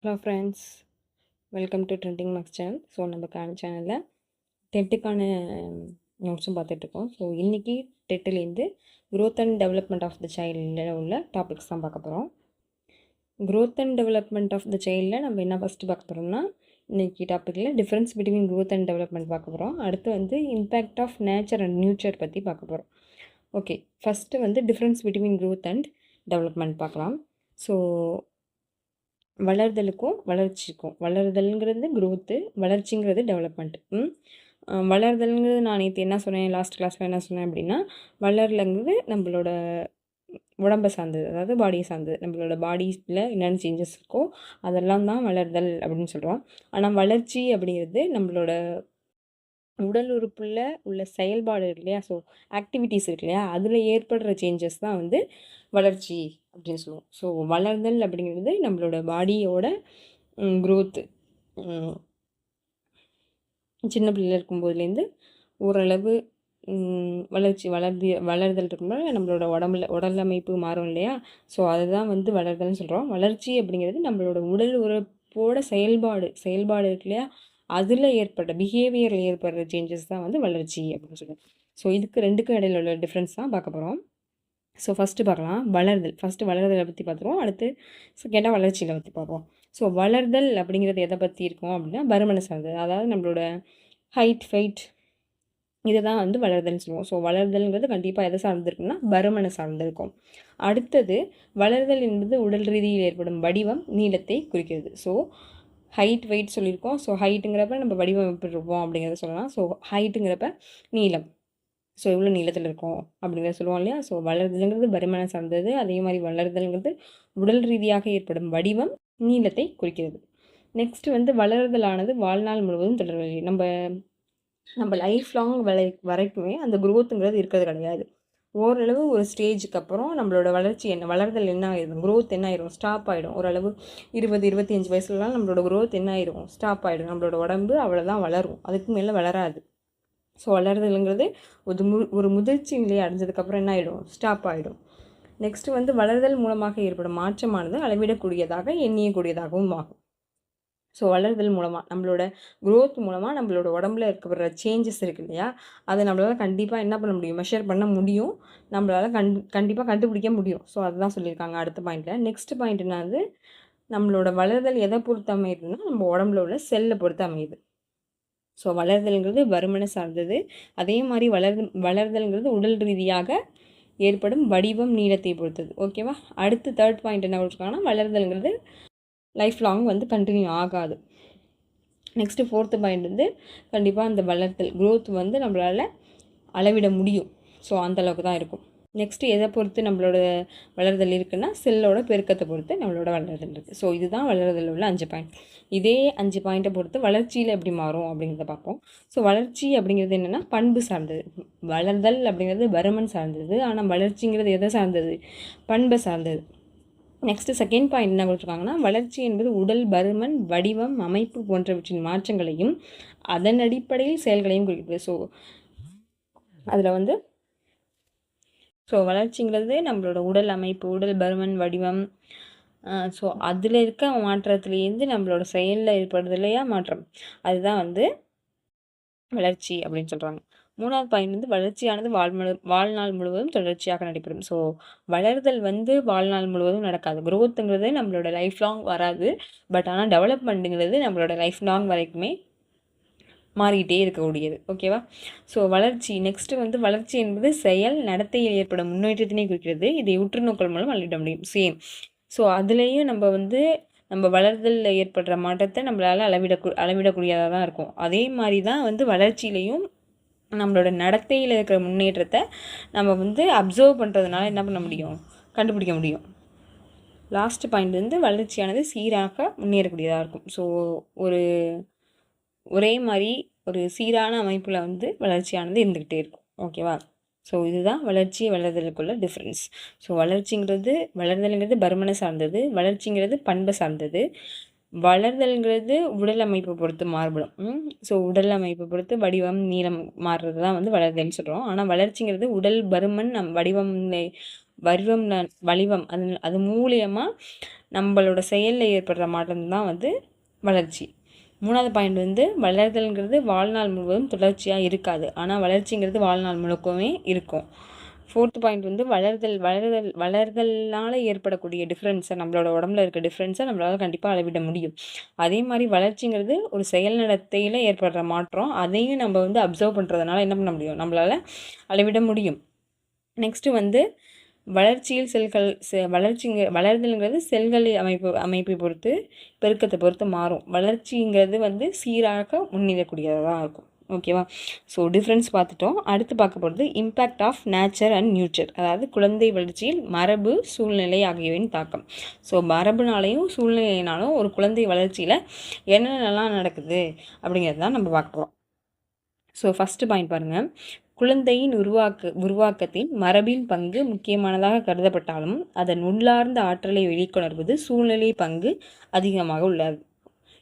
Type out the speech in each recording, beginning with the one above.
Hello friends, welcome to trending Max channel. So நம்ம சேனலில் டெட்டுக்கான நோட்ஸும் பார்த்துட்ருக்கோம். ஸோ இன்றைக்கி டெட்டுலேருந்து growth and development of the சைல்டில் உள்ள டாபிக்ஸ் தான் பார்க்க போகிறோம். Growth and development of the சைல்டில் நம்ம என்ன ஃபஸ்ட்டு பார்க்க போகிறோம்னா, இன்றைக்கி டாப்பிக்கில் difference between growth and development பார்க்க போகிறோம். அடுத்து வந்து impact of nature and nurture பற்றி பார்க்க போகிறோம். ஓகே, ஃபஸ்ட்டு வந்து difference between growth and development பார்க்கலாம். ஸோ வளர்தலுக்கும் வளர்ச்சிக்கும், வளர்தல்ங்கிறது க்ரோத்து, வளர்ச்சிங்கிறது டெவலப்மெண்ட். வளர்தல்ங்கிறது நான் நேற்று என்ன சொன்னேன், லாஸ்ட் கிளாஸில் என்ன சொன்னேன் அப்படின்னா, வளரலங்கிறது நம்மளோட உடம்பை சார்ந்தது, அதாவது பாடியை சார்ந்தது. நம்மளோட பாடியில் என்னென்ன சேஞ்சஸ் இருக்கோ அதெல்லாம் தான் வளர்தல் அப்படின்னு சொல்கிறோம். ஆனால் வளர்ச்சி அப்படிங்கிறது நம்மளோட உடல் உறுப்பில் உள்ள செயல்பாடு இருக்கு இல்லையா, ஸோ ஆக்டிவிட்டீஸ் இருக்கு இல்லையா, அதில் ஏற்படுற சேஞ்சஸ் தான் வந்து வளர்ச்சி அப்படின்னு சொல்லுவோம். ஸோ வளர்தல் அப்படிங்கிறது நம்மளோட பாடியோட க்ரோத்து. சின்ன பிள்ளைல இருக்கும்போதுலேருந்து ஓரளவு வளர்தல் இருக்கும்போது நம்மளோட உடல் அமைப்பு மாறும் இல்லையா, ஸோ அதுதான் வந்து வளர்தல்னு சொல்கிறோம். வளர்ச்சி அப்படிங்கிறது நம்மளோட உடல் உறுப்போட செயல்பாடு இருக்கு இல்லையா, அதில் ஏற்படுற பிஹேவியரில் ஏற்படுற சேஞ்சஸ் தான் வந்து வளர்ச்சி அப்படின்னு சொல்லுவோம். ஸோ இதுக்கு ரெண்டுக்கும் இடையில உள்ள டிஃப்ரென்ஸ் தான் பார்க்க போகிறோம். ஸோ ஃபஸ்ட்டு பார்க்கலாம் வளர்தல். ஃபஸ்ட்டு வளர்தலை பற்றி பார்த்துருவோம், அடுத்து செகண்டாக வளர்ச்சியில் பற்றி பார்ப்போம். ஸோ வளர்தல் அப்படிங்கிறது எதை பற்றி இருக்கும் அப்படின்னா, பருமனை சார்ந்தது. அதாவது நம்மளோட ஹைட், வெயிட், இதை தான் வந்து வளர்தல்னு சொல்லுவோம். ஸோ வளர்தல்ங்கிறது கண்டிப்பாக எதை சார்ந்திருக்குன்னா பருமனை சார்ந்திருக்கும். அடுத்தது வளர்தல் என்பது உடல் ரீதியில் ஏற்படும் வடிவம், நீளத்தை குறிக்கிறது. ஸோ ஹைட், வெயிட் சொல்லியிருக்கோம். ஸோ ஹைட்டுங்கிறப்ப நம்ம வடிவம் எப்படி இருப்போம் அப்படிங்கிறத சொல்லலாம். ஸோ ஹைட்டுங்கிறப்ப நீளம், ஸோ எவ்வளோ நீளத்தில் இருக்கும் அப்படிங்கிறத சொல்லுவோம் இல்லையா. ஸோ வளர்தல்ங்கிறது பருமனை சார்ந்தது. அதே மாதிரி வளர்தல்ங்கிறது உடல் ரீதியாக ஏற்படும் வடிவம், நீளத்தை குறிக்கிறது. நெக்ஸ்ட்டு வந்து வளர்தலானது வாழ்நாள் முழுவதும் தொடர்கிறது. நம்ம லைஃப் லாங் வரைக்குமே அந்த க்ரோத்துங்கிறது இருக்கிறது கிடையாது. ஓரளவு ஒரு ஸ்டேஜுக்கு அப்புறம் நம்மளோட வளர்தல் என்ன ஆயிடும், க்ரோத் என்ன ஆயிடும், ஸ்டாப் ஆகிடும். ஓரளவு 20-25 வயசுலலாம் நம்மளோட க்ரோத் என்ன ஆயிடும், ஸ்டாப் ஆகிடும். நம்மளோட உடம்பு அவ்வளோதான் வளரும், அதுக்கு மேலே வளராது. ஸோ வளர்தலுங்கிறது ஒரு முதிர்ச்சி நிலையை அடைஞ்சதுக்கப்புறம் என்ன ஆகிடும், ஸ்டாப் ஆகிடும். நெக்ஸ்ட்டு வந்து வளர்தல் மூலமாக ஏற்படும் மாற்றமானது அளவிடக்கூடியதாக, எண்ணியக்கூடியதாகவும் ஆகும். ஸோ வளர்தல் மூலமாக நம்மளோட க்ரோத் மூலமாக நம்மளோட உடம்புல இருக்கிற சேஞ்சஸ் இருக்குது இல்லையா, அதை நம்மளால் கண்டிப்பாக என்ன பண்ண முடியும், மெஷர் பண்ண முடியும், நம்மளால் கண்டிப்பாக கண்டுபிடிக்க முடியும். ஸோ அதுதான் சொல்லியிருக்காங்க அடுத்த பாயிண்ட்டில். நெக்ஸ்ட் பாயிண்ட் என்னது, நம்மளோட வளர்தல் எதை பொறுத்து அமையுதுன்னா நம்ம உடம்புல உள்ள செல்லை பொறுத்து அமையுது. ஸோ வளர்தல்ங்கிறது பருமனை சார்ந்தது. அதே மாதிரி வளர்தல்ங்கிறது உடல் ரீதியாக ஏற்படும் வடிவம், நீளத்தை பொறுத்தது. ஓகேவா. அடுத்து தேர்ட் பாயிண்ட் என்ன கொடுத்துருக்காங்கன்னா, வளர்தல்ங்கிறது லைஃப் லாங் வந்து கண்டினியூ ஆகாது. நெக்ஸ்ட்டு ஃபோர்த்து பாயிண்ட் வந்து கண்டிப்பாக அந்த வளர்தல் க்ரோத் வந்து நம்மளால் அளவிட முடியும். ஸோ அந்தளவுக்கு தான் இருக்கும். நெக்ஸ்ட்டு எதை பொறுத்து நம்மளோட வளர்தல் இருக்குன்னா, செல்லோட பெருக்கத்தை பொறுத்து நம்மளோட வளர்தல் இருக்குது. ஸோ இதுதான் வளர்தல் உள்ள 5 பாயிண்ட். இதே 5 பாயிண்ட்டை பொறுத்து வளர்ச்சியில் எப்படி மாறும் அப்படிங்கிறத பார்ப்போம். ஸோ வளர்ச்சி அப்படிங்கிறது என்னென்னா பண்பு சார்ந்தது. வளர்தல் அப்படிங்கிறது பருமன் சார்ந்தது. ஆனால் வளர்ச்சிங்கிறது எதை சார்ந்தது, பண்பை சார்ந்தது. நெக்ஸ்ட்டு செகண்ட் பாயிண்ட் என்ன கொடுத்துருக்காங்கன்னா, வளர்ச்சி என்பது உடல் பருமன், வடிவம், அமைப்பு போன்றவற்றின் மாற்றங்களையும் அதன் அடிப்படையில் செயல்களையும் குறிக்கிறது. அதில் வந்து வளர்ச்சிங்கிறது நம்மளோட உடல் அமைப்பு, உடல் பருமன், வடிவம், ஸோ அதில் இருக்க மாற்றத்துலேருந்து நம்மளோட செயலில் ஏற்படுறது இல்லையா மாற்றம், அதுதான் வந்து வளர்ச்சி அப்படின்னு சொல்கிறாங்க. மூணாவது பாயிண்ட் வந்து வளர்ச்சியானது வாழ்நாள் முழுவதும் தொடர்ச்சியாக நடைபெறும். ஸோ வளர்தல் வந்து வாழ்நாள் முழுவதும் நடக்காது. க்ரோத்துங்கிறது நம்மளோட லைஃப் லாங் வராது. பட் ஆனால் டெவலப்மெண்ட்டுங்கிறது நம்மளோட லைஃப் லாங் வரைக்குமே மாறிக்கிட்டே இருக்கக்கூடியது. ஓகேவா. ஸோ வளர்ச்சி நெக்ஸ்ட்டு வந்து வளர்ச்சி என்பது செயல் நடத்தையில் ஏற்படும் முன்னேற்றத்தினை குறிக்கிறது. இதை உற்றுநோக்கல் மூலம் அளவிட முடியும். சேம். ஸோ அதுலேயும் நம்ம வளர்தலில் ஏற்படுற மாற்றத்தை நம்மளால் அளவிடக்கூடியதாக தான் இருக்கும். அதே மாதிரி தான் வந்து வளர்ச்சியிலையும் நம்மளோட நடத்தையில் இருக்கிற முன்னேற்றத்தை நம்ம வந்து அப்சர்வ் பண்ணுறதுனால என்ன பண்ண முடியும், கண்டுபிடிக்க முடியும். லாஸ்ட் பாயிண்ட் வந்து வளர்ச்சியானது சீராக முன்னேறக்கூடியதாக இருக்கும். ஸோ ஒரே மாதிரி ஒரு சீரான அமைப்பில் வந்து வளர்ச்சியானது இருந்துக்கிட்டே இருக்கும். ஓகேவா. ஸோ இதுதான் வளர்தலுக்குள்ள டிஃப்ரென்ஸ். ஸோ வளர்தலுங்கிறது பருமனை சார்ந்தது, வளர்ச்சிங்கிறது பண்பை சார்ந்தது. வளர்தல்ங்கிறது உடல் அமைப்பை பொறுத்து மாறுபடும். ஸோ உடல் அமைப்பை பொறுத்து வடிவம், நீளம் மாறுறது தான் வந்து வளர்தல்னு சொல்கிறோம். ஆனால் வளர்ச்சிங்கிறது உடல் பருமன், வடிவம், வடிவம் அது மூலியமாக நம்மளோட செயலில் ஏற்படுற மாற்றம் தான் வந்து வளர்ச்சி. 3வது பாயிண்ட் வந்து வளர்தல்ங்கிறது வாழ்நாள் முழுவதும் தொடர்ச்சியாக இருக்காது, ஆனால் வளர்ச்சிங்கிறது வாழ்நாள் முழுக்கவே இருக்கும். 4th பாயிண்ட் வந்து வளர்தல்னால ஏற்படக்கூடிய டிஃப்ரென்ஸை, நம்மளோட உடம்புல இருக்க டிஃப்ரென்ஸை நம்மளால் கண்டிப்பாக அளவிட முடியும். அதே மாதிரி வளர்ச்சிங்கிறது ஒரு செயல் நடத்தையில் ஏற்படுற மாற்றம், அதையும் நம்ம வந்து அப்சர்வ் பண்ணுறதுனால என்ன பண்ண முடியும், நம்மளால் அளவிட முடியும். நெக்ஸ்ட்டு வந்து வளர்ச்சியில் வளர்தல்ங்கிறது செல்கள் அமைப்பை பொறுத்து, பெருக்கத்தை பொறுத்து மாறும். வளர்ச்சிங்கிறது வந்து சீராக முன்னிடக்கூடியதாக இருக்கும். ஓகேவா? ஸோ டிஃப்ரென்ஸ் பார்த்துட்டோம். அடுத்து பார்க்க போகிறது impact of nature and nurture, அதாவது குழந்தை வளர்ச்சியில் மரபு, சூழ்நிலை ஆகியவையின் தாக்கம். ஸோ மரபுனாலையும் சூழ்நிலையினாலும் ஒரு குழந்தை வளர்ச்சியில் என்னென்னலாம் நடக்குது அப்படிங்கிறது தான் நம்ம பார்க்க போகிறோம். ஸோ ஃபஸ்ட்டு பாயிண்ட் பாருங்கள். குழந்தையின் உருவாக்கத்தின் மரபின் பங்கு முக்கியமானதாக கருதப்பட்டாலும் அதன் உள்ளார்ந்த ஆற்றலை வெளிக்கொணர்வது சூழ்நிலை பங்கு அதிகமாக உள்ளது.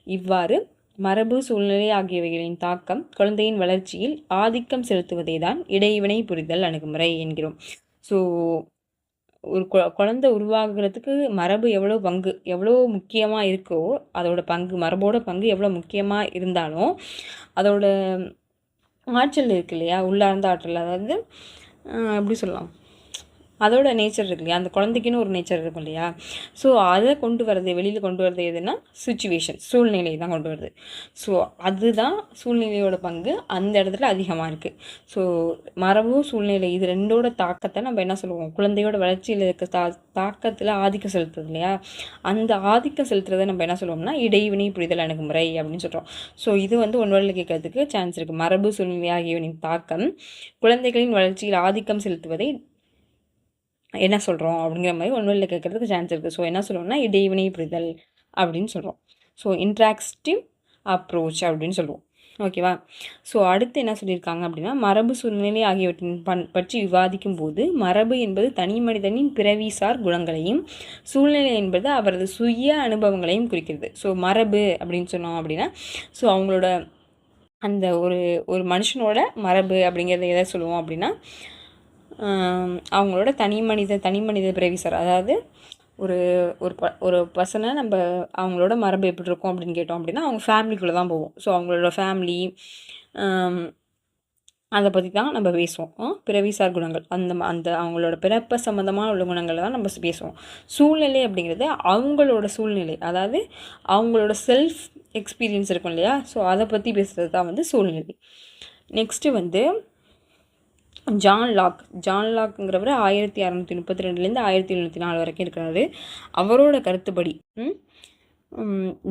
இவ்வாறு மரபு, சூழ்நிலை ஆகியவைகளின் தாக்கம் குழந்தையின் வளர்ச்சியில் ஆதிக்கம் செலுத்துவதை தான் இடைவினை புரிதல் அணுகுமுறை என்கிறோம். ஸோ ஒரு குழந்தை உருவாகிறதுக்கு மரபு எவ்வளோ முக்கியமாக இருக்கோ, அதோட பங்கு, மரபோட பங்கு எவ்வளோ முக்கியமாக இருந்தாலும் அதோட ஆற்றல் இருக்கு இல்லையா, உள்ளார்ந்த ஆற்றல், அதாவது எப்படி சொல்லலாம், அதோட நேச்சர் இருக்கு இல்லையா, அந்த குழந்தைக்குன்னு ஒரு நேச்சர் இருக்கும் இல்லையா. ஸோ அதை வெளியில் கொண்டு வரது எதுனா சுச்சுவேஷன், சூழ்நிலை தான் கொண்டு வருது. ஸோ அதுதான் சூழ்நிலையோட பங்கு அந்த இடத்துல அதிகமாக இருக்குது. ஸோ மரபும் சூழ்நிலை இது ரெண்டோட தாக்கத்தை நம்ம என்ன சொல்லுவோம், குழந்தையோட வளர்ச்சியில் இருக்க தாக்கத்தில் ஆதிக்கம் செலுத்துறது இல்லையா, அந்த ஆதிக்கம் செலுத்துறதை நம்ம என்ன சொல்லுவோம்னா இடைவினை புரிதல் அணுகுமுறை அப்படின்னு சொல்கிறோம். ஸோ இது வந்து ஒன்வரில் கேட்கறதுக்கு சான்ஸ் இருக்குது. மரபு, சூழ்நிலை ஆகியவனின் தாக்கம் குழந்தைகளின் வளர்ச்சியில் ஆதிக்கம் செலுத்துவதை என்ன சொல்கிறோம் அப்படிங்கிற மாதிரி ஒன்வரில் கேட்குறதுக்கு சான்ஸ் இருக்குது. ஸோ என்ன சொல்லுவோம்னா இடைவினை புரிதல் அப்படின்னு சொல்கிறோம். ஸோ இன்ட்ராக்டிவ் அப்ரோச் அப்படின்னு சொல்லுவோம். ஓகேவா? ஸோ அடுத்து என்ன சொல்லியிருக்காங்க அப்படின்னா, மரபு, சூழ்நிலை ஆகியவற்றின் பற்றி விவாதிக்கும் போது மரபு என்பது தனி மனிதனின் பிறவிசார் குணங்களையும், சூழ்நிலை என்பது அவரது சுய அனுபவங்களையும் குறிக்கிறது. ஸோ மரபு அப்படின்னு சொன்னோம் அப்படின்னா, ஸோ அவங்களோட அந்த ஒரு மனுஷனோட மரபு அப்படிங்கிறத எதை சொல்லுவோம் அப்படின்னா, அவங்களோட தனி மனித பிறவிசார், அதாவது ஒரு பர்சனை நம்ம அவங்களோட மரபு எப்படி இருக்கும் அப்படின்னு கேட்டோம் அப்படின்னா அவங்க ஃபேமிலிக்குள்ளே தான் போவோம். ஸோ அவங்களோட ஃபேமிலி அதை பற்றி தான் நம்ம பேசுவோம். பிறவிசார் குணங்கள், அந்த அவங்களோட பிறப்பை சம்மந்தமான உள்ள குணங்களை தான் நம்ம பேசுவோம். சூழ்நிலை அப்படிங்கிறது அவங்களோட சூழ்நிலை, அதாவது அவங்களோட செல்ஃப் எக்ஸ்பீரியன்ஸ் இருக்கும் இல்லையா, ஸோ அதை பற்றி பேசுகிறது தான் வந்து சூழ்நிலை. நெக்ஸ்ட்டு வந்து ஜான் லாக்ங்கிறவர் 1632லேருந்து 1704 வரைக்கும் இருக்கிறாரு. அவரோட கருத்துப்படி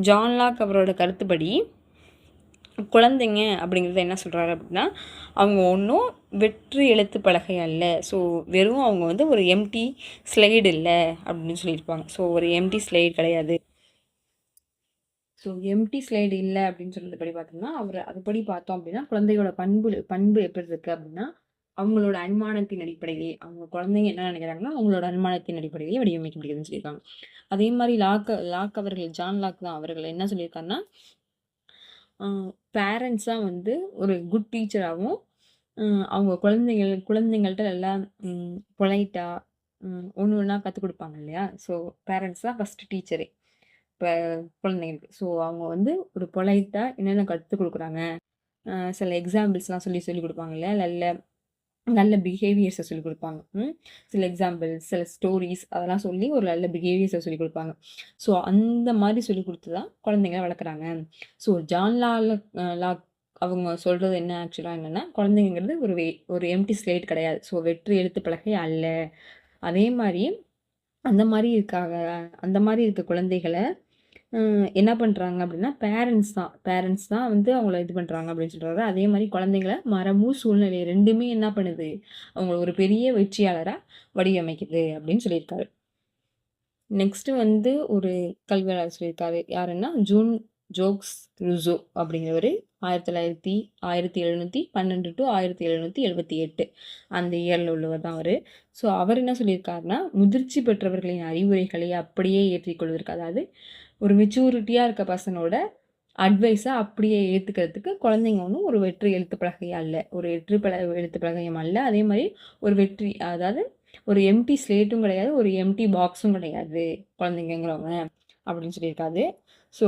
ஜான் லாக் அவரோட கருத்துப்படி குழந்தைங்க அப்படிங்கிறத என்ன சொல்கிறாரு அப்படின்னா, அவங்க ஒன்றும் வெற்று எழுத்து பலகை அல்ல. ஸோ வெறும் அவங்க வந்து ஒரு எம்டி ஸ்லைடு இல்லை அப்படின்னு சொல்லியிருப்பாங்க. ஸோ ஒரு எம்டி ஸ்லைடு கிடையாது. ஸோ எம்டி ஸ்லைடு இல்லை அப்படின்னு சொல்கிறதுபடி பார்த்தோம்னா, அதுபடி பார்த்தோம் அப்படின்னா குழந்தையோட பண்பு எப்படி இருக்குது அப்படின்னா, அவங்களோட அனுமானத்தின் அடிப்படையிலே, அவங்க குழந்தைங்க என்ன நினைக்கிறாங்கன்னா அவங்களோட அனுமானத்தின் அடிப்படையிலே வடிவமைக்க முடியுதுன்னு சொல்லியிருக்காங்க. அதே மாதிரி லாக் அவர்கள், ஜான் லாக் தான் அவர்கள் என்ன சொல்லியிருக்காருன்னா, பேரண்ட்ஸாக வந்து ஒரு குட் டீச்சராகவும் அவங்க குழந்தைங்கள்ட்ட நல்லா பொலைட்டாக ஒன்று ஒன்றா கற்றுக் கொடுப்பாங்க இல்லையா. ஸோ பேரண்ட்ஸ் தான் ஃபஸ்ட்டு டீச்சரே இப்போ குழந்தைங்களுக்கு. ஸோ அவங்க வந்து ஒரு பொலைட்டாக என்னென்ன கற்றுக் கொடுக்குறாங்க, சில எக்ஸாம்பிள்ஸ்லாம் சொல்லி கொடுப்பாங்க இல்லையா, நல்ல பிஹேவியர்ஸை சொல்லிக் கொடுப்பாங்க. சில எக்ஸாம்பிள்ஸ், சில ஸ்டோரிஸ் அதெல்லாம் சொல்லி ஒரு நல்ல பிஹேவியர்ஸை சொல்லிக் கொடுப்பாங்க. ஸோ அந்த மாதிரி சொல்லி கொடுத்து தான் குழந்தைங்கள வளர்க்குறாங்க. ஸோ ஜான் லாக் அவங்க சொல்கிறது என்ன ஆக்சுவலாக என்னென்னா, குழந்தைங்கிறது ஒரு எம்டி ஸ்லேட் கிடையாது. ஸோ வெற்று எழுத்து பலகை அல்ல. அதே மாதிரி அந்த மாதிரி இருக்க குழந்தைகளை என்ன பண்ணுறாங்க அப்படின்னா பேரண்ட்ஸ் தான் வந்து அவங்கள இது பண்ணுறாங்க அப்படின்னு சொல்கிறாரு. அதே மாதிரி குழந்தைங்கள மரபு, சூழ்நிலை ரெண்டுமே என்ன பண்ணுது, அவங்கள ஒரு பெரிய வெற்றியாளராக வடிவமைக்குது அப்படின்னு சொல்லியிருக்காரு. நெக்ஸ்ட்டு வந்து ஒரு கல்வியாளர் சொல்லியிருக்காரு, யாருன்னா ஜோக்ஸ் ருசோ அப்படிங்கிறவர் 1712 to 1778 அந்த இயரில் உள்ளவர் தான் அவர். ஸோ அவர் என்ன சொல்லியிருக்காருன்னா, முதிர்ச்சி பெற்றவர்களின் அறிவுரைகளை அப்படியே ஏற்றிக்கொள்வதற்கு, அதாவது ஒரு மெச்சூரிட்டியாக இருக்க பர்சனோட அட்வைஸை அப்படியே ஏற்றுக்கிறதுக்கு குழந்தைங்க ஒன்றும் ஒரு வெற்றி எழுத்து பலகையும் அல்ல, ஒரு எழுத்து பலகையும் அல்ல. அதே மாதிரி ஒரு அதாவது ஒரு எம்டி ஸ்லேட்டும் கிடையாது, ஒரு எம்டி பாக்ஸும் கிடையாது குழந்தைங்கிறவங்க அப்படின்னு சொல்லியிருக்காது. ஸோ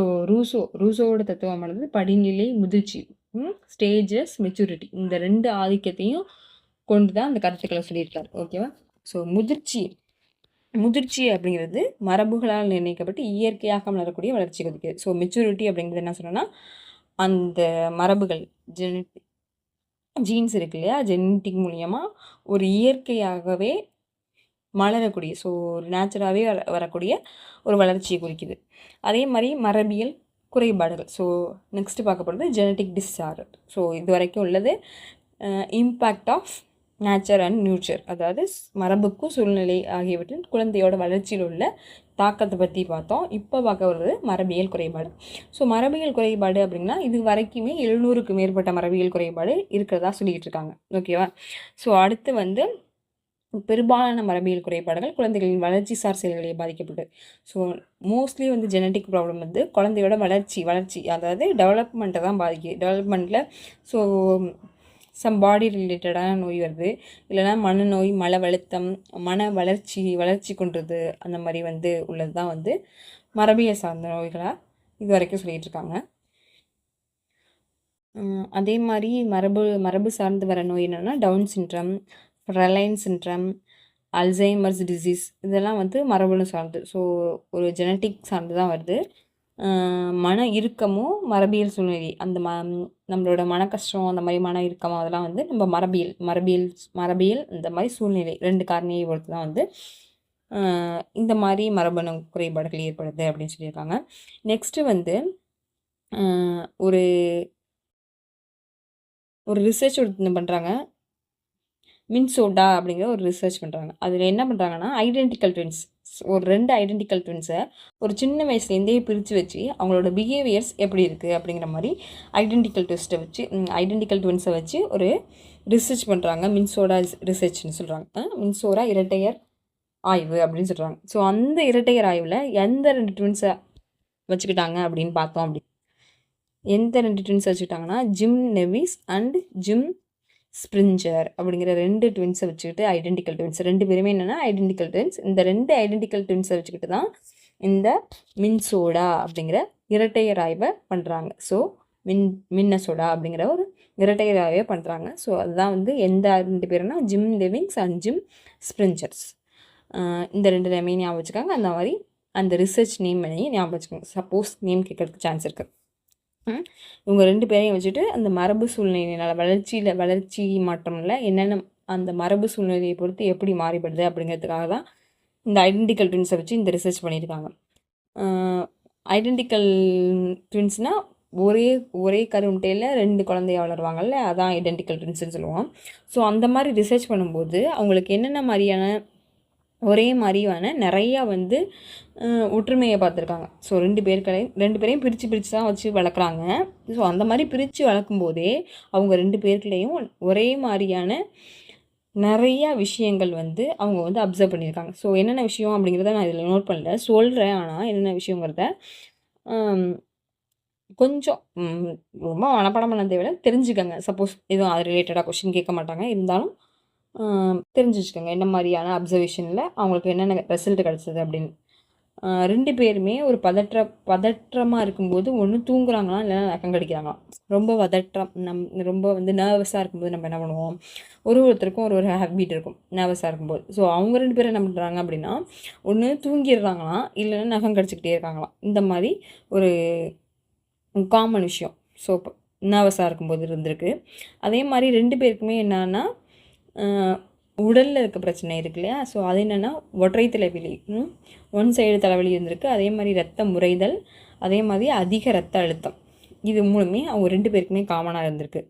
ரூசோவோட தத்துவமானது படிநிலை முதிர்ச்சி, ஸ்டேஜஸ் மெச்சூரிட்டி, இந்த 2 ஆதிக்கத்தையும் கொண்டு தான் அந்த கருத்துக்களை சொல்லியிருக்காரு. ஓகேவா? ஸோ முதிர்ச்சி அப்படிங்கிறது மரபுகளால் நிர்ணயிக்கப்பட்டு இயற்கையாக வளரக்கூடிய வளர்ச்சி கொதிக்குது. ஸோ மெச்சூரிட்டி அப்படிங்கிறது என்ன சொன்னோன்னா, அந்த மரபுகள் ஜீன்ஸ் இருக்கு இல்லையா, ஜெனட்டிக் மூலியமாக ஒரு இயற்கையாகவே மலரக்கூடிய, ஸோ ஒரு நேச்சுராகவே வரக்கூடிய ஒரு வளர்ச்சியை குறிக்குது. அதே மாதிரி மரபியல் குறைபாடுகள். ஸோ நெக்ஸ்ட்டு பார்க்க போகிறது ஜெனட்டிக் டிஸார்டர். ஸோ இது வரைக்கும் உள்ளது impact of nature and nurture, அதாவது மரபுக்கும் சூழ்நிலை ஆகியவற்றின் குழந்தையோட வளர்ச்சியில் உள்ள தாக்கத்தை பற்றி பார்த்தோம். இப்போ பார்க்க வருது மரபியல் குறைபாடு. ஸோ மரபியல் குறைபாடு அப்படின்னா இது வரைக்குமே 700க்கு மேற்பட்ட மரபியல் குறைபாடு இருக்கிறதா சொல்லிக்கிட்டு இருக்காங்க. ஓகேவா? ஸோ அடுத்து வந்து பெரும்பாலான மரபியல் குறைபாடுகள் குழந்தைகளின் வளர்ச்சி சார் செயல்களை பாதிக்கப்பட்டு. ஸோ மோஸ்ட்லி வந்து ஜெனட்டிக் ப்ராப்ளம் வந்து குழந்தையோட வளர்ச்சி அதாவது டெவலப்மெண்ட்டை தான் பாதிக்குது. டெவலப்மெண்ட்டில் ஸோ பாடி ரிலேட்டடான நோய் வருது, இல்லைனா மனநோய், மன வளர்ச்சி கொண்டது, அந்த மாதிரி வந்து உள்ளது தான் வந்து மரபியல் சார்ந்த நோய்களாக இது வரைக்கும் சொல்லிகிட்டு இருக்காங்க. அதே மாதிரி மரபு சார்ந்து வர நோய் என்னென்னா டவுன் சிண்ட்ரம், ரெலைன் சிண்ட்ரம், அல்சைமர்ஸ் டிசீஸ், இதெல்லாம் வந்து மரபணு சார்ந்து, ஸோ ஒரு ஜெனட்டிக் சார்ந்து தான் வருது. மன இறுக்கமும் மரபியல் சூழ்நிலை, அந்த நம்மளோட மன கஷ்டம், அந்த மாதிரி மன இறுக்கம், அதெல்லாம் வந்து நம்ம மரபியல் இந்த மாதிரி சூழ்நிலை 2 காரணியை பொறுத்து தான் வந்து இந்த மாதிரி மரபணு குறைபாடுகள் ஏற்படுது அப்படின்னு சொல்லியிருக்காங்க. நெக்ஸ்ட்டு வந்து ஒரு ரிசர்ச் ஒருத்தர் பண்ணுறாங்க, மின்சோடா அப்படிங்கிற ஒரு ரிசர்ச் பண்ணுறாங்க. அதில் என்ன பண்ணுறாங்கன்னா ஐடென்டிக்கல் ட்வின்ஸ், ஒரு 2 ஐடென்டிக்கல் ட்வின்ஸை ஒரு சின்ன வயசுலேருந்தே பிரித்து வச்சு அவங்களோட பிஹேவியர்ஸ் எப்படி இருக்குது அப்படிங்கிற மாதிரி ஐடென்டிக்கல் ட்வின்ஸை வச்சு ஒரு ரிசர்ச் பண்ணுறாங்க. மின்சோடா ரிசர்ச்னு சொல்கிறாங்க. மின்சோடா இரட்டையர் ஆய்வு அப்படின்னு சொல்கிறாங்க. ஸோ அந்த இரட்டையர் ஆய்வில் எந்த 2 ட்வின்ஸை வச்சுக்கிட்டாங்க அப்படின்னு பார்த்தோம். எந்த 2 ட்வின்ஸ் வச்சுக்கிட்டாங்கன்னா Jim Nevis and Jim Springer அப்படிங்கிற 2 ட்வின்ஸை வச்சுக்கிட்டு, ஐடென்டிக்கல் ட்வின்ஸ் 2 பேருமே என்னென்னா ஐடென்டிக்கல் ட்வின்ஸ். இந்த 2 ஐடென்டிக்கல் ட்வின்ஸை வச்சுக்கிட்டு தான் இந்த மின்சோடா அப்படிங்கிற இரட்டையர் ஆய்வை பண்ணுறாங்க. ஸோ மின்னசோடா அப்படிங்கிற ஒரு இரட்டையர் ஆய்வை பண்ணுறாங்க. ஸோ அதுதான் வந்து எந்த 2 பேருனா ஜிம் லெவிங்ஸ் அண்ட் ஜிம் ஸ்ப்ரிஞ்சர்ஸ். இந்த 2 நேமையும் ஞாபகம் வச்சுக்காங்க. அந்த மாதிரி அந்த ரிசர்ச் நேம் ஞாபகம் வச்சுக்கோங்க. சப்போஸ் நேம் கேட்கறதுக்கு சான்ஸ் இருக்குது. இவங்க 2 பேரையும் வச்சுட்டு அந்த மரபு சூழ்நிலையினால் வளர்ச்சி மாற்றம்ல என்னென்ன அந்த மரபு சூழ்நிலையை பொறுத்து எப்படி மாறிப்படுது அப்படிங்கிறதுக்காக தான் இந்த ஐடென்டிக்கல் ட்வின்ஸை வச்சு இந்த ரிசர்ச் பண்ணியிருக்காங்க. ஐடென்டிக்கல் ட்வின்ஸ்னால் ஒரே கருமுட்டையில் 2 குழந்தைய வளருவாங்கல்ல, அதான் ஐடென்டிக்கல் ட்வின்ஸ்னு சொல்லுவோம். ஸோ அந்த மாதிரி ரிசர்ச் பண்ணும்போது அவங்களுக்கு என்னென்ன மாதிரியான ஒரே மாதிரியான நிறையா வந்து ஒற்றுமையை பார்த்துருக்காங்க. ஸோ 2 பேரையும் பிரித்து தான் வச்சு வளர்க்குறாங்க. ஸோ அந்த மாதிரி பிரித்து வளர்க்கும்போதே அவங்க 2 பேருக்குள்ளேயும் ஒரே மாதிரியான நிறையா விஷயங்கள் வந்து அவங்க வந்து அப்சர்வ் பண்ணியிருக்காங்க. ஸோ என்னென்ன விஷயம் அப்படிங்கிறத நான் இதில் நோட் பண்ணல, சொல்கிறேன். ஆனால் என்னென்ன விஷயங்கிறத கொஞ்சம் ரொம்ப மனப்பாடம் பண்ண தேவையில்லை, தெரிஞ்சுக்கங்க. சப்போஸ் எதுவும் அது ரிலேட்டடாக கொஷின் கேட்க மாட்டாங்க, இருந்தாலும் தெரிஞ்சு வச்சுக்கோங்க என்ன மாதிரியான அப்சர்வேஷனில் அவங்களுக்கு என்னென்ன ரிசல்ட் கிடச்சிது அப்படின்னு. 2 பேருமே ஒரு பதற்றமாக இருக்கும்போது ஒன்று தூங்குறாங்களாம், இல்லைன்னா நகம் கடிக்கிறாங்களாம். ரொம்ப வந்து நர்வஸாக இருக்கும்போது நம்ம என்ன பண்ணுவோம், ஒருத்தருக்கும் ஒரு ஹேபிட் இருக்கும் நர்வஸாக இருக்கும்போது. ஸோ அவங்க 2 பேரும் என்ன பண்ணுறாங்க அப்படின்னா, ஒன்று தூங்கிடுறாங்களாம், இல்லைன்னா நகம் கடிச்சிக்கிட்டே இருக்காங்களாம். இந்த மாதிரி ஒரு காமன் விஷயம் ஸோ நர்வஸாக இருக்கும்போது இருந்திருக்கு. அதே மாதிரி 2 பேருக்குமே என்னன்னா உடலில் இருக்க பிரச்சனை இருக்கு இல்லையா, ஸோ அது என்னென்னா ஒற்றை தலைவலி, ஒன் சைடு தலைவலி இருந்திருக்கு. அதே மாதிரி ரத்தம் உறைதல், அதே மாதிரி அதிக ரத்த அழுத்தம், இது மூணுமே அவங்க 2 பேருக்குமே காமனாக இருந்திருக்கு.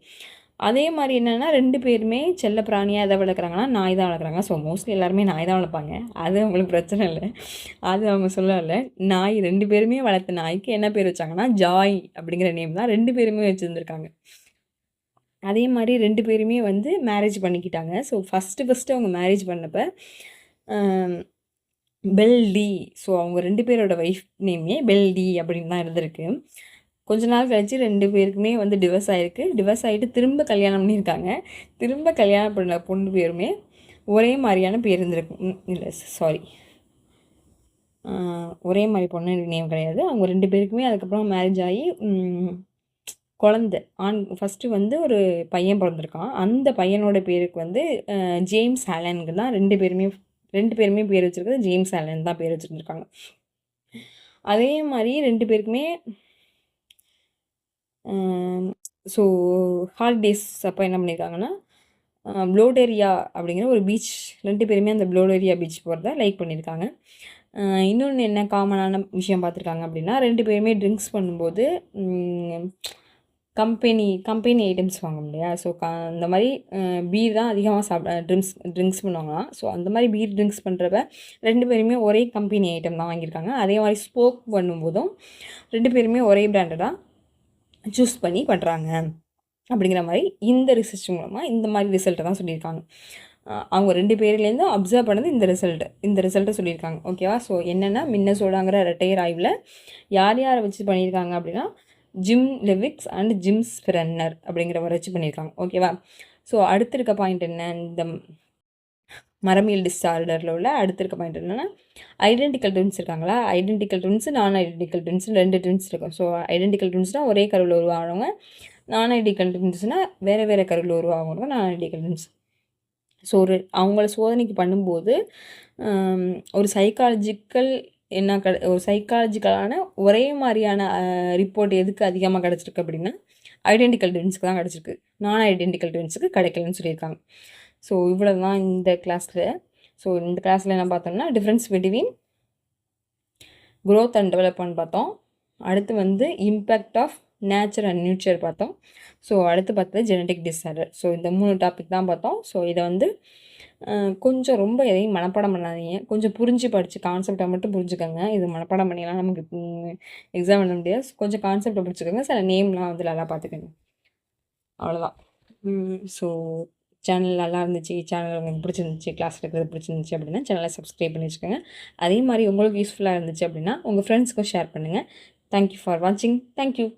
அதே மாதிரி என்னென்னா 2 பேருமே செல்ல பிராணியாக எதை வளர்க்குறாங்கன்னா நாய் தான் வளர்க்குறாங்க. ஸோ மோஸ்ட்லி எல்லாருமே நாய் தான் வளர்ப்பாங்க, அது அவங்களுக்கு பிரச்சனை இல்லை, அது அவங்க சொல்லலை. நாய் 2 பேருமே வளர்த்த நாய்க்கு என்ன பேர் வச்சாங்கன்னா ஜாய் அப்படிங்கிற நேம் தான் 2 பேருமே வச்சுருந்துருக்காங்க. அதே மாதிரி 2 பேருமே வந்து மேரேஜ் பண்ணிக்கிட்டாங்க. ஸோ ஃபஸ்ட்டு அவங்க மேரேஜ் பண்ணப்போ பெல்டி, ஸோ அவங்க 2 பேரோட ஒய்ஃப் நேமே பெல்டி அப்படின்னு தான் இருந்திருக்கு. கொஞ்ச நாள் கழிச்சு 2 பேருக்குமே வந்து டிவர்ஸ் ஆகிட்டு திரும்ப கல்யாணம் பண்ணியிருக்காங்க. திரும்ப கல்யாணம் பண்ண பொண்ணு பேருமே ஒரே மாதிரியான பேர் இருந்திருக்கு. இல்லை சாரி, ஒரே மாதிரி பொண்ணு நேம் கிடையாது. அவங்க 2 பேருக்குமே அதுக்கப்புறம் மேரேஜ் ஆகி குழந்த ஃபஸ்ட்டு வந்து ஒரு பையன் பிறந்திருக்கான். அந்த பையனோட பேருக்கு வந்து ஜேம்ஸ் ஆலனுக்கு தான் 2 பேருமே பேர் வச்சுருக்கிறது ஜேம்ஸ் ஆலன் தான் பேர் வச்சுருந்துருக்காங்க. அதே மாதிரி 2 பேருக்குமே ஸோ ஹாலிடேஸ் அப்போ என்ன பண்ணியிருக்காங்கன்னா, ப்ளோடேரியா அப்படிங்கிற ஒரு பீச், 2 பேருமே அந்த ப்ளோடேரியா பீச் போகிறத லைக் பண்ணியிருக்காங்க. இன்னொன்று என்ன காமனான விஷயம் பார்த்துருக்காங்க அப்படின்னா, 2 பேருமே ட்ரிங்க்ஸ் பண்ணும்போது கம்பெனி ஐட்டம்ஸ் வாங்கும் இல்லையா? ஸோ அந்த மாதிரி பீர் தான் அதிகமாக ட்ரிங்க்ஸ் பண்ணுவாங்களாம். ஸோ அந்த மாதிரி பீர் ட்ரிங்க்ஸ் பண்ணுறப்ப 2 பேருமே ஒரே கம்பெனி ஐட்டம் தான் வாங்கியிருக்காங்க. அதே மாதிரி ஸ்மோக் பண்ணும்போதும் 2 பேருமே ஒரே பிராண்டடாக சூஸ் பண்ணி பண்ணுறாங்க அப்படிங்கிற மாதிரி இந்த ரிசர்ச் மூலமாக இந்த மாதிரி ரிசல்ட்டை தான் சொல்லியிருக்காங்க. அவங்க 2 பேர்லேருந்தும் அப்சர்வ் பண்ணது இந்த ரிசல்ட்டை சொல்லியிருக்காங்க. ஓகேவா? ஸோ என்னென்னா, மின்னசோடாங்கிற ரெட்டையர் ஆய்வில் யாரை வச்சு பண்ணியிருக்காங்க அப்படின்னா, ஜிம் லெவிக்ஸ் அண்ட் ஜிம் ஸ்பிரன்னர் அப்படிங்கிறவரை வச்சு பண்ணியிருக்காங்க. ஓகேவா? ஸோ அடுத்து இருக்க பாயிண்ட் என்ன, இந்த மரபியல் டிஸார்டரில் உள்ள அடுத்து இருக்க பாயிண்ட் என்னென்னா, ஐடென்டிக்கல் ட்வின்ஸ் இருக்காங்களா? ஐடென்டிக்கல் ட்வின்ஸு, நான் ஐடென்டிக்கல் ட்வின்ஸ், 2 ட்வின்ஸ் இருக்கும். ஸோ ஐடென்டிக்கல் ட்வின்ஸ்னால் ஒரே கருவில் உருவாகிறவங்க, நான் ஐடென்டிக்கல் ட்வின்ஸ்னால் வேறு கருவில் உருவாகிறவங்க நான் ஐடென்டிக்கல் ட்வின்ஸ். ஸோ அவங்கள சோதனைக்கு பண்ணும்போது ஒரு சைக்காலஜிக்கலான ஒரே மாதிரியான ரிப்போர்ட் எதுக்கு அதிகமாக கிடச்சிருக்கு அப்படின்னா, ஐடென்டிக்கல் ட்வின்ஸுக்கு தான் கிடச்சிருக்கு. நான் ஐடென்டிக்கல் ட்வின்ஸுக்கு கிடைக்கலன்னு சொல்லியிருக்காங்க. ஸோ இவ்வளோ தான் இந்த கிளாஸில். ஸோ இந்த கிளாஸில் என்ன பார்த்தோம்னா, difference between growth and development பார்த்தோம். அடுத்து வந்து impact of nature and nurture பார்த்தோம். ஸோ அடுத்து பார்த்தது ஜெனட்டிக் டிஸார்டர். ஸோ இந்த 3 டாபிக் தான் பார்த்தோம். ஸோ இதை வந்து கொஞ்சம் ரொம்ப எதையும் மனப்பாடம் பண்ணாதீங்க, கொஞ்சம் புரிஞ்சு படித்து கான்செப்டை மட்டும் புரிஞ்சுக்கோங்க. இது மனப்பாடம் பண்ணிடலாம் நமக்கு எக்ஸாம் எழுத முடியாது. கொஞ்சம் கான்செப்டை பிடிச்சிக்கோங்க, சில நேம்லாம் வந்து நல்லா பார்த்துக்கோங்க, அவ்வளோதான். ஸோ சேனல் நல்லா இருந்துச்சு, சேனல் உங்களுக்கு பிடிச்சிருந்துச்சி, கிளாஸ் எடுக்கிறது பிடிச்சிருந்துச்சி அப்படின்னா சேனலை சப்ஸ்கிரைப் பண்ணி வச்சுக்கோங்க. அதே மாதிரி உங்களுக்கு யூஸ்ஃபுல்லாக இருந்துச்சு அப்படின்னா உங்கள் ஃப்ரெண்ட்ஸ்க்கும் ஷேர் பண்ணுங்கள். தேங்க்யூ ஃபார் வாட்சிங். தேங்க்யூ.